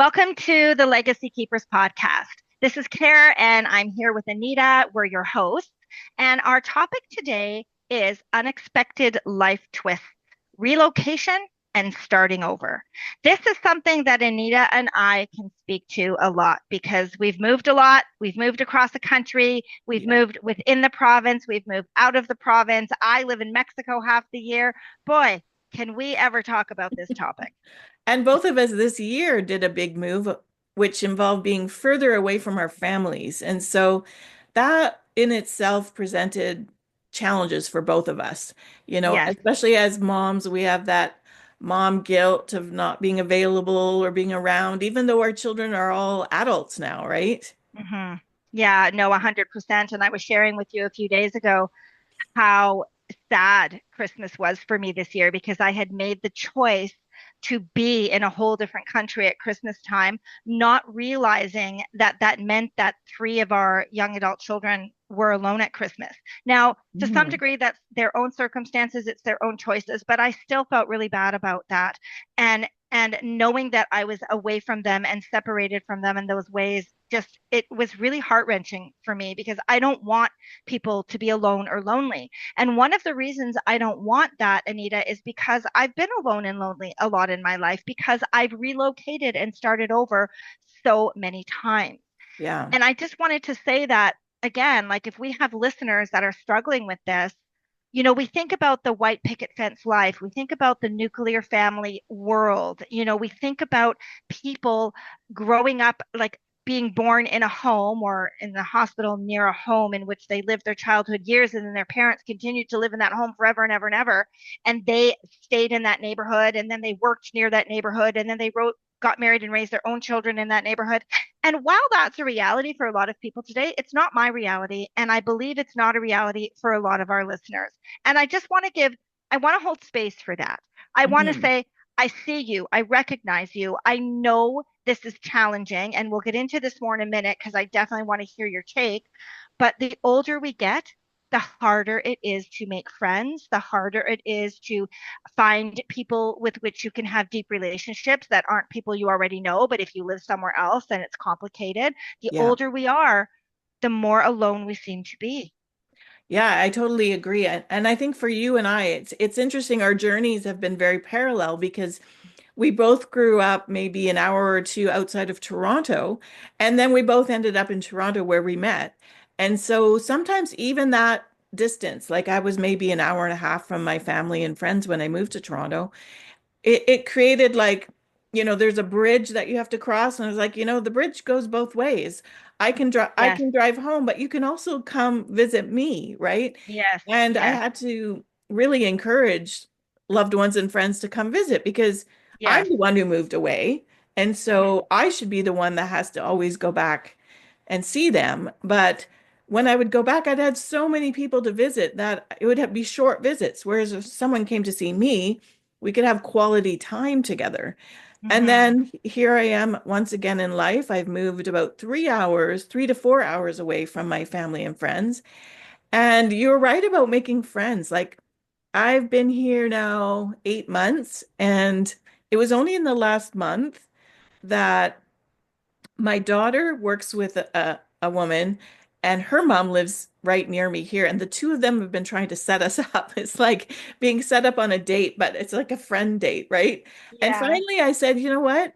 Welcome to the Legacy Keepers podcast. This is Kare, and I'm here with Anita. We're your hosts. And our topic today is unexpected life twists, relocation, and starting over. This is something that Anita and I can speak to a lot because we've moved a lot. We've moved across the country. We've Yeah. moved within the province. We've moved out of the province. I live in Mexico half the year. Boy, can we ever talk about this topic? And both of us this year did a big move, which involved being further away from our families. And so that in itself presented challenges for both of us. Yes. Especially as moms, we have that mom guilt of not being available or being around, even though our children are all adults now, right? Hmm. Yeah, no, 100%. And I was sharing with you a few days ago how sad Christmas was for me this year because I had made the choice to be in a whole different country at Christmas time, not realizing that that meant that three of our young adult children were alone at Christmas. Now, to some Mhm. degree, that's their own circumstances, it's their own choices, but I still felt really bad about that. And knowing that I was away from them and separated from them in those ways, just it was really heart-wrenching for me because I don't want people to be alone or lonely. And one of the reasons I don't want that, Anita, is because I've been alone and lonely a lot in my life because I've relocated and started over so many times. Yeah. And I just wanted to say that again, like if we have listeners that are struggling with this, we think about the white picket fence life, we think about the nuclear family world, we think about people growing up like being born in a home or in the hospital near a home in which they lived their childhood years and then their parents continued to live in that home forever and ever and ever and they stayed in that neighborhood and then they worked near that neighborhood and then they wrote got married and raised their own children in that neighborhood. And while that's a reality for a lot of people today, it's not my reality. And I believe it's not a reality for a lot of our listeners. And I want to hold space for that. I want to Mhm. say, I see you. I recognize you. I know this is challenging. And we'll get into this more in a minute because I definitely want to hear your take. But the older we get, the harder it is to make friends, the harder it is to find people with which you can have deep relationships that aren't people you already know. But if you live somewhere else, then it's complicated. The Yeah. older we are, the more alone we seem to be. Yeah, I totally agree. And I think for you and I, it's interesting. Our journeys have been very parallel because we both grew up maybe an hour or two outside of Toronto, and then we both ended up in Toronto where we met. And so sometimes even that distance, like I was maybe an hour and a half from my family and friends when I moved to Toronto, it created like, there's a bridge that you have to cross. And I was like, the bridge goes both ways. I Yes, can drive home, but you can also come visit me, right? yes, And I yes, had to really encourage loved ones and friends to come visit because I'm yes. the one who moved away. And Mhm. so I should be the one that has to always go back and see them. But when I would go back, I'd had so many people to visit that it would be short visits. Whereas if someone came to see me, we could have quality time together. And Mhm. then here I am once again in life. I've moved about 3 hours, 3 to 4 hours away from my family and friends. And you're right about making friends. Like I've been here now 8 months, and it was only in the last month that my daughter works with a woman, and her mom lives right near me here. And the two of them have been trying to set us up. It's like being set up on a date, but it's like a friend date, right? And Yeah, finally, I said, you know what?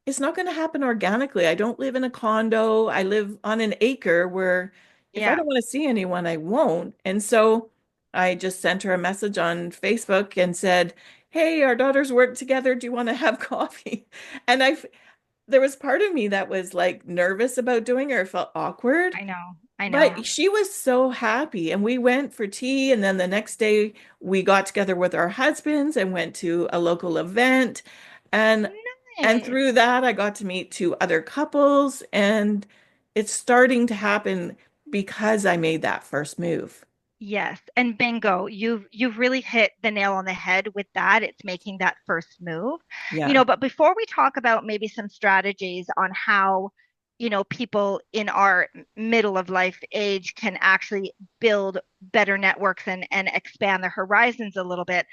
It's not going to happen organically. I don't live in a condo. I live on an acre where if I yeah. don't want to see anyone, I won't. And so I just sent her a message on Facebook and said, hey, our daughters work together. Do you want to have coffee? And there was part of me that was like nervous about doing it or felt awkward, I know, I know. but she was so happy. And we went for tea. And then the next day we got together with our husbands and went to a local event. And Nice. through that, I got to meet two other couples. And it's starting to happen because I made that first move. Yes, and bingo, you've really hit the nail on the head with that. It's making that first move. Yeah. But before we talk about maybe some strategies on how people in our middle of life age can actually build better networks and expand their horizons a little bit.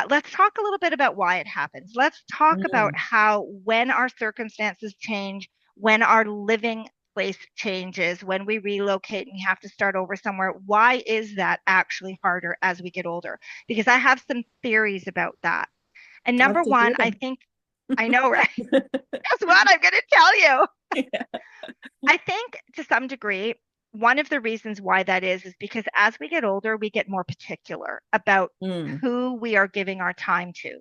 Let's talk a little bit about why it happens. Let's talk about Mm. how when our circumstances change, when our living place changes, when we relocate and we have to start over somewhere, why is that actually harder as we get older? Because I have some theories about that. And Love number to hear one, I them. think I know, right? Guess what? I'm going to tell you. Yeah. I think to some degree, one of the reasons why that is because as we get older, we get more particular about Mm. who we are giving our time to,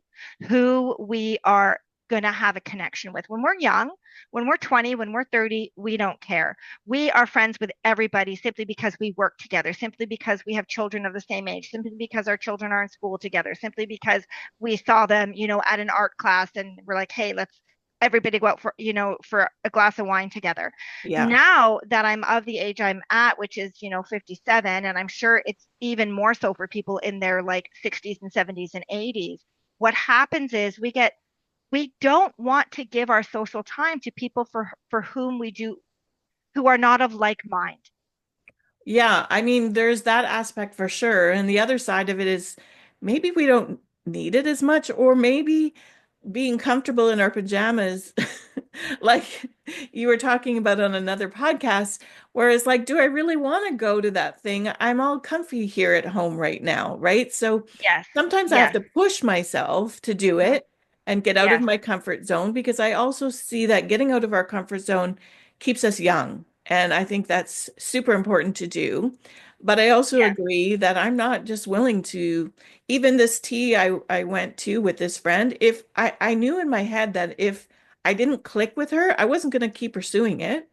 who we are going to have a connection with. When we're young, when we're 20, when we're 30, we don't care. We are friends with everybody simply because we work together, simply because we have children of the same age, simply because our children are in school together, simply because we saw them, at an art class and we're like, hey, let's everybody go out for a glass of wine together. Yeah. Now that I'm of the age I'm at, which is 57, and I'm sure it's even more so for people in their like 60s and 70s and 80s, what happens is we don't want to give our social time to people for whom we do who are not of like mind. Yeah, I mean, there's that aspect for sure. And the other side of it is maybe we don't need it as much, or maybe being comfortable in our pajamas, like you were talking about on another podcast, where it's like, do I really want to go to that thing? I'm all comfy here at home right now, right? So Yes, sometimes I have yes, to push myself to do mhm, it and get out of yes, my comfort zone because I also see that getting out of our comfort zone keeps us young. And I think that's super important to do. But I also yes. agree that I'm not just willing to, even this tea I went to with this friend, if I knew in my head that if I didn't click with her, I wasn't going to keep pursuing it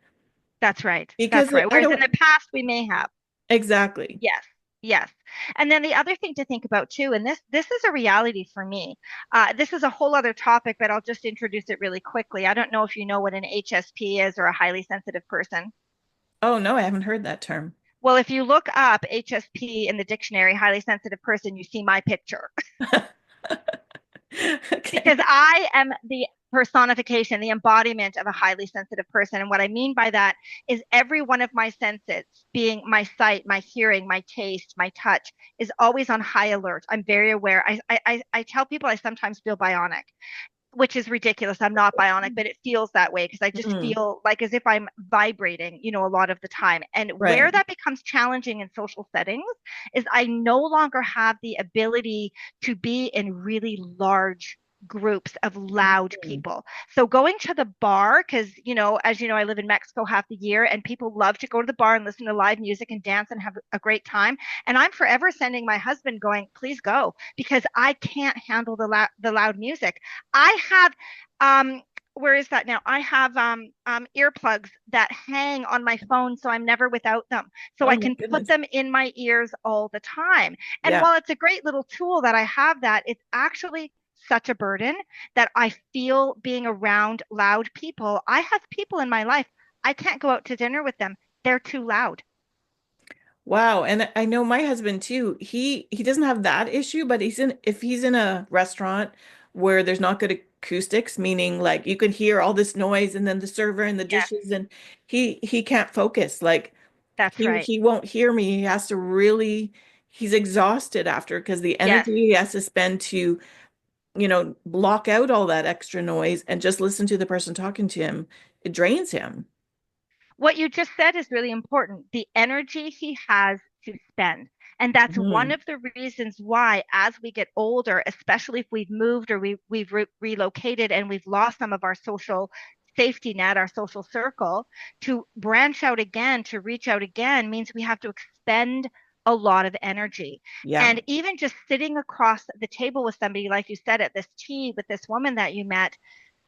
That's right. because That's right. I Whereas in don't the past we may have. exactly. Yes. Yes. And then the other thing to think about too, and this is a reality for me. This is a whole other topic, but I'll just introduce it really quickly. I don't know if you know what an HSP is or a highly sensitive person. Oh no, I haven't heard that term. Well, if you look up HSP in the dictionary, highly sensitive person, you see my picture because Okay. I am the personification, the embodiment of a highly sensitive person. And what I mean by that is every one of my senses, being my sight, my hearing, my taste, my touch, is always on high alert. I'm very aware. I tell people I sometimes feel bionic, which is ridiculous. I'm not bionic, but it feels that way because I just Mm, feel like as if I'm vibrating, a lot of the time. And where right. that becomes challenging in social settings is I no longer have the ability to be in really large groups of loud Mm, people. So going to the bar, because, as you know, I live in Mexico half the year and people love to go to the bar and listen to live music and dance and have a great time. And I'm forever sending my husband going, please go, because I can't handle the loud music. I have where is that now? I have earplugs that hang on my phone so I'm never without them. So oh I my can put goodness. them in my ears all the time. And Yeah. while it's a great little tool that I have that, it's actually such a burden that I feel being around loud people. I have people in my life. I can't go out to dinner with them. They're too loud. Wow. And I know my husband too. He doesn't have that issue, but he's in if he's in a restaurant where there's not good acoustics, meaning like you can hear all this noise and then the server and the Yes, dishes and he can't focus. Like that's right. he won't hear me. He has to really he's exhausted after because the Yes. energy he has to spend to, block out all that extra noise and just listen to the person talking to him, it drains him. What you just said is really important. The energy he has to spend. And that's one Mhm. of the reasons why, as we get older, especially if we've moved or we've relocated and we've lost some of our social safety net, our social circle, to branch out again, to reach out again, means we have to expend a lot of energy. Yeah. And even just sitting across the table with somebody, like you said, at this tea with this woman that you met,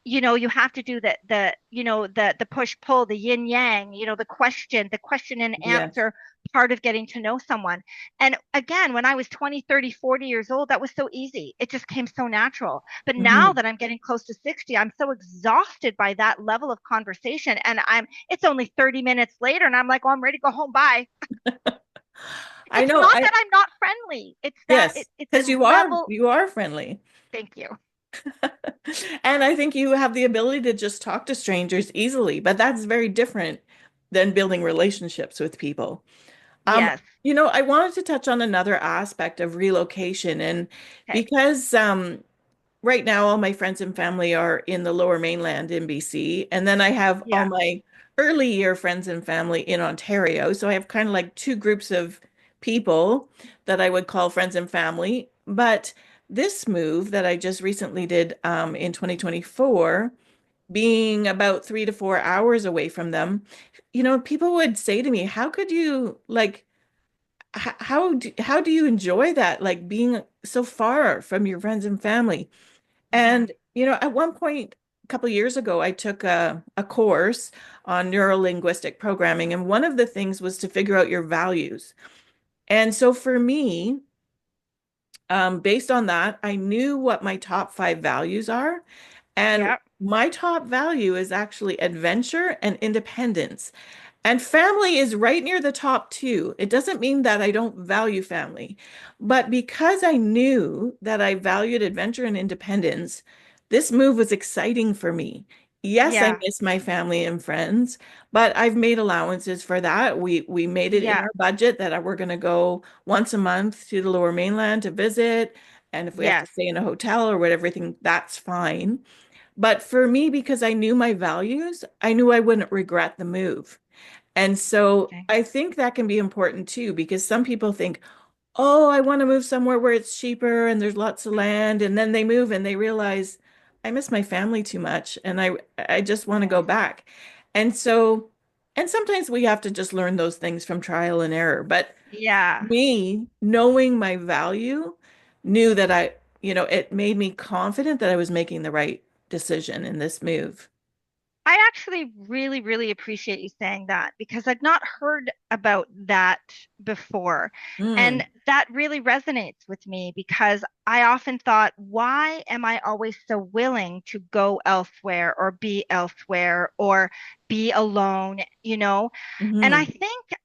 you have to do the push pull, the yin yang, the question and Yes. answer part of getting to know someone. And again, when I was 20, 30, 40 years old, that was so easy. It just came so natural. But now Mhm. that I'm getting close to 60, I'm so exhausted by that level of conversation. And it's only 30 minutes later and I'm like, oh, I'm ready to go home. Bye. I It's know. not that I'm not friendly. It's that Yes, it's a because you are level. you are friendly. Thank you. And I think you have the ability to just talk to strangers easily, but that's very different than building relationships with people. Um, Yes. I wanted to touch on another aspect of relocation, and Okay. because right now all my friends and family are in the Lower Mainland in BC, and then I have all Yeah. my early year friends and family in Ontario. So I have kind of like two groups of people that I would call friends and family. But this move that I just recently did in 2024, being about 3 to 4 hours away from them, people would say to me, "How could you like?" How do you enjoy that, like being so far from your friends and family? Hmm. And at one point a couple of years ago, I took a course on neuro-linguistic programming, and one of the things was to figure out your values. And so for me, based on that, I knew what my top five values are. And Yep. my top value is actually adventure and independence. And family is right near the top two. It doesn't mean that I don't value family, but because I knew that I valued adventure and independence, this move was exciting for me. Yes, I Yeah. miss my family and friends, but I've made allowances for that. We made it in Yeah. our budget that we're going to go once a month to the Lower Mainland to visit, and if we have to Yes. stay in a hotel or whatever, everything that's fine. But for me, because I knew my values, I knew I wouldn't regret the move. And so Okay. I think that can be important too, because some people think, oh, I want to move somewhere where it's cheaper and there's lots of land. And then they move and they realize I miss my family too much and I just want to go Yes. back. And so, and sometimes we have to just learn those things from trial and error. But Yeah. me, knowing my value, knew that it made me confident that I was making the right decision in this move. I actually really, really appreciate you saying that because I'd not heard about that before. And Mm, that really resonates with me because I often thought, why am I always so willing to go elsewhere or be elsewhere or be alone, you know? And hmm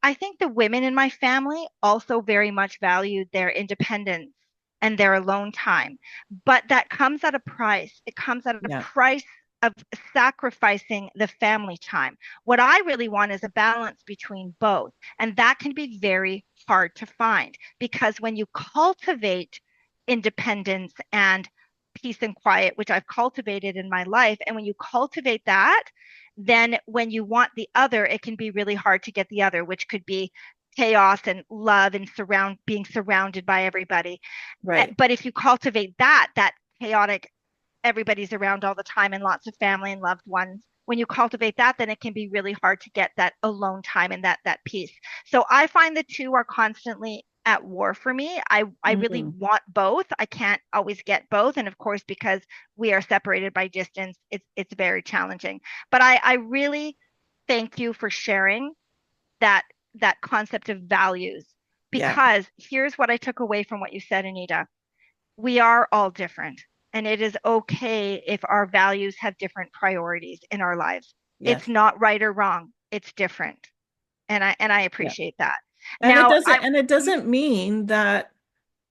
I think the women in my family also very much valued their independence and their alone time. But that comes at a price. It comes at a Yeah, price of sacrificing the family time. What I really want is a balance between both. And that can be very hard to find because when you cultivate independence and peace and quiet, which I've cultivated in my life, and when you cultivate that, then when you want the other, it can be really hard to get the other, which could be chaos and love and being surrounded by everybody. right. But if you cultivate that chaotic, everybody's around all the time and lots of family and loved ones, when you cultivate that, then it can be really hard to get that alone time and that peace. So I find the two are constantly at war for me. I really Mm, want both. I can't always get both, and of course, because we are separated by distance, it's very challenging. But I really thank you for sharing that that concept of values, yeah, because here's what I took away from what you said, Anita. We are all different, and it is okay if our values have different priorities in our lives. It's yes, not right or wrong. It's different. And I yeah. appreciate that. And it Now, doesn't and it doesn't mean that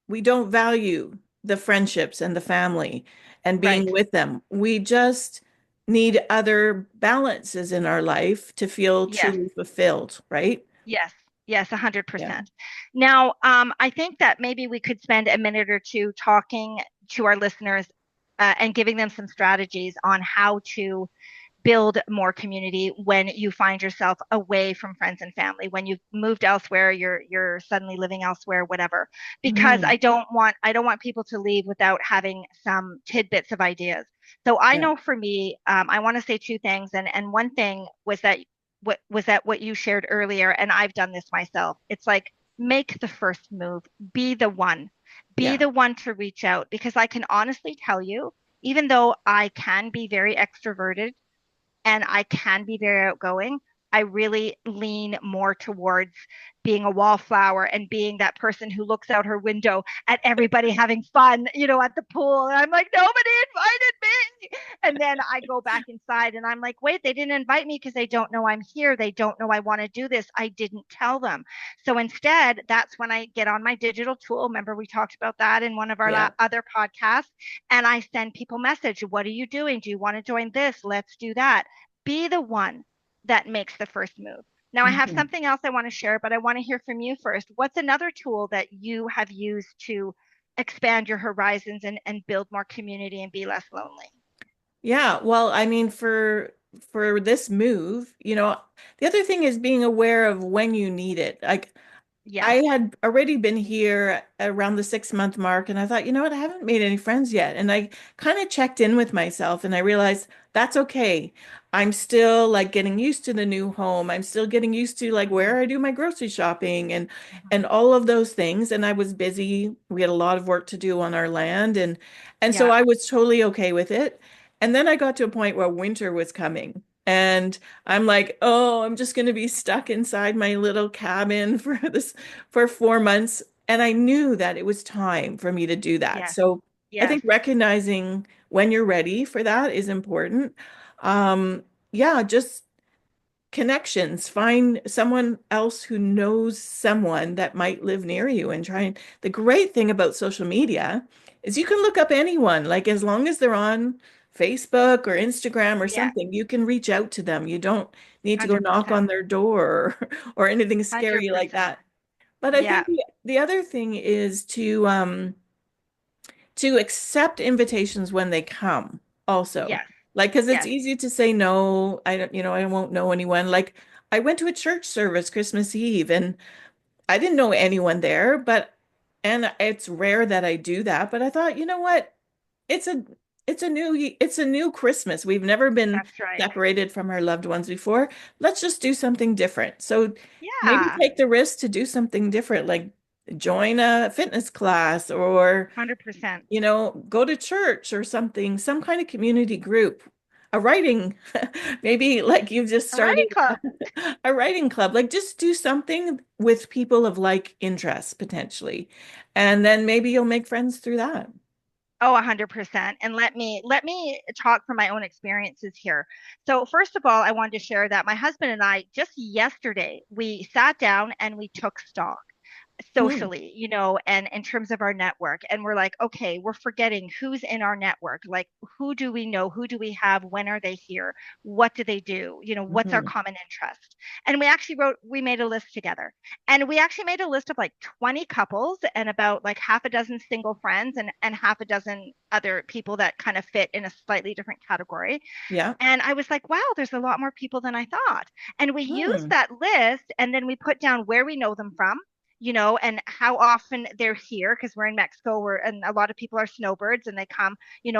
we don't value the friendships and the family and being right. with them. We just need other balances in our life to feel Yes. truly fulfilled, right? Yes. Yes, Yeah. 100%. Now, I think that maybe we could spend a minute or two talking to our listeners and giving them some strategies on how to build more community when you find yourself away from friends and family, when you've moved elsewhere, you're suddenly living elsewhere, whatever. Because Hmm. I don't want people to leave without having some tidbits of ideas. So I Yeah. know for me, I want to say two things, and one thing was that what you shared earlier, and I've done this myself. It's like make the first move, be the one, be Yeah. the one to reach out, because I can honestly tell you, even though I can be very extroverted and I can be very outgoing, I really lean more towards being a wallflower and being that person who looks out her window at everybody having fun, at the pool. And I'm like, nobody invited me. And then I go back inside and I'm like, wait, they didn't invite me because they don't know I'm here. They don't know I want to do this. I didn't tell them. So instead, that's when I get on my digital tool. Remember, we talked about that in one of our Yeah. other podcasts. And I send people message. What are you doing? Do you want to join this? Let's do that. Be the one that makes the first move. Now, I have Mhm. something else I want to share, but I want to hear from you first. What's another tool that you have used to expand your horizons and build more community and be less lonely? Yeah, well, I mean, for this move, the other thing is being aware of when you need it. Like I Yes. had already been here around the 6 month mark, and I thought, you know what, I haven't made any friends yet. And I kind of checked in with myself, and I realized that's okay. I'm still like getting used to the new home. I'm still getting used to like Hmm. where I do my grocery shopping and Hmm. all of those things. And I was busy. We had a lot of work to do on our land, and so Yeah. I was totally okay with it. And then I got to a point where winter was coming. And I'm like, oh, I'm just going to be stuck inside my little cabin for 4 months. And I knew that it was time for me to do that. Yes. So I Yes. think recognizing when you're ready for that is important. Yeah, just connections. Find someone else who knows someone that might live near you and try and the great thing about social media is you can look up anyone, like as long as they're on Facebook or Instagram or Yeah. something, you can reach out to them. You don't need to go knock 100%. on their door or anything scary like 100%. that. But I Yeah. think the other thing is to accept invitations when they come also. Yes. Like, because it's Yes. easy to say no, I don't, I won't know anyone. Like, I went to a church service Christmas Eve and I didn't know anyone there, and it's rare that I do that, but I thought, you know what? It's a, it's a new Christmas. We've never been That's right. separated from our loved ones before. Let's just do something different. So maybe Yeah. take the risk to do something different, like join a fitness class or 100%. go to church or something, some kind of community group, a writing, maybe like you just A writing started club. a writing club, like just do something with people of like interests potentially. And then maybe you'll make friends through that. Oh, 100%. And let me talk from my own experiences here. So, first of all, I wanted to share that my husband and I just yesterday we sat down and we took stock Hmm. socially, and in terms of our network. And we're like, okay, we're forgetting who's in our network. Like, who do we know? Who do we have? When are they here? What do they do? What's our Hmm. common interest? And we made a list together. And we actually made a list of like 20 couples and about like half a dozen single friends and half a dozen other people that kind of fit in a slightly different category. Yeah. And I was like, wow, there's a lot more people than I thought. And we used Hmm. that list and then we put down where we know them from, and how often they're here because we're in Mexico, and a lot of people are snowbirds and they come,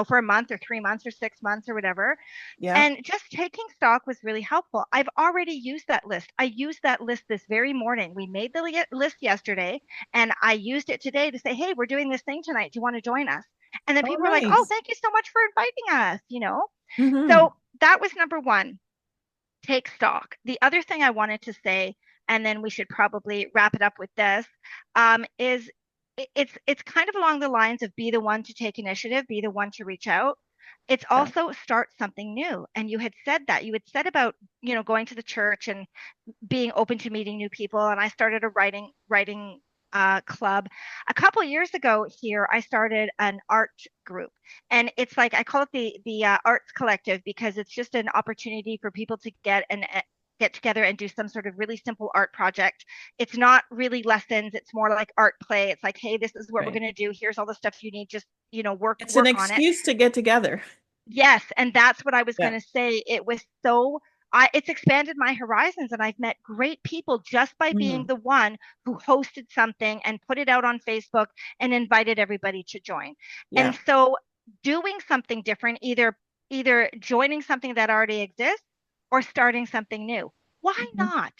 for a month or 3 months or 6 months or whatever. Yeah. And just taking stock was really helpful. I've already used that list. I used that list this very morning. We made the list yesterday, and I used it today to say, hey, we're doing this thing tonight. Do you want to join us? And then Oh, people are like, oh, nice. thank you so much for inviting us. Hmm. So that was number one, take stock. The other thing I wanted to say, and then we should probably wrap it up with this, is it's kind of along the lines of be the one to take initiative, be the one to reach out. It's Yeah. also start something new. And you had said about, going to the church and being open to meeting new people. And I started a writing club a couple years ago here. I started an art group, and it's like I call it the Arts Collective because it's just an opportunity for people to get together and do some sort of really simple art project. It's not really lessons; it's more like art play. It's like, hey, this is what we're Right. going to do. Here's all the stuff you need. Just work It's an work on it. excuse to get together. Yes, and that's what I was Yeah. going to say. It's expanded my horizons, and I've met great people just by being Hmm. the one who hosted something and put it out on Facebook and invited everybody to join. Yeah. And so, doing something different, either joining something that already exists or starting something new. Why Mhm. not?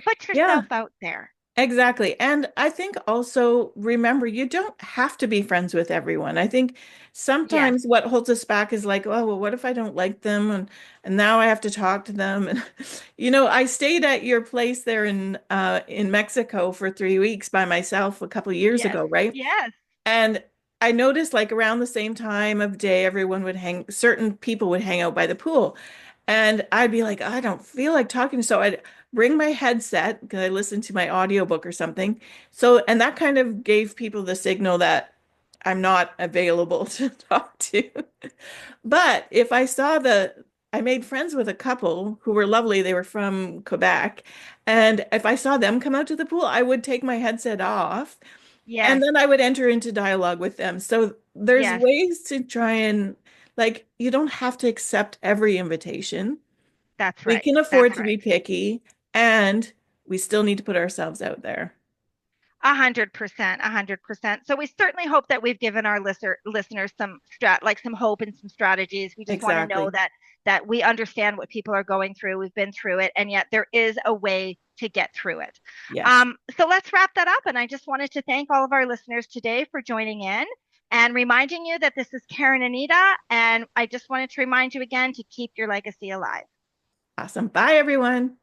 Put Yeah. yourself out there. Exactly. And I think also remember, you don't have to be friends with everyone. I think Yes, sometimes what holds us back is like, oh, well, what if I don't like them? And now I have to talk to them. And I stayed at your place there in Mexico for 3 weeks by myself a couple of years yes, ago, right? yes, And I noticed like around the same time of day, certain people would hang out by the pool. And I'd be like, I don't feel like talking. So I'd bring my headset because I listened to my audiobook or something. So, and that kind of gave people the signal that I'm not available to talk to. But if I made friends with a couple who were lovely. They were from Quebec. And if I saw them come out to the pool, I would take my headset off and yes, then I would enter into dialogue with them. So there's yes. ways to try and like, you don't have to accept every invitation. That's We right. can afford That's to be right. picky and we still need to put ourselves out there. 100%, 100%. So we certainly hope that we've given our listeners some hope and some strategies. We just want to know Exactly. that we understand what people are going through. We've been through it, and yet there is a way to get through it. Yes. So let's wrap that up. And I just wanted to thank all of our listeners today for joining in and reminding you that this is Karen and Anita. And I just wanted to remind you again to keep your legacy alive. Awesome. Bye, everyone.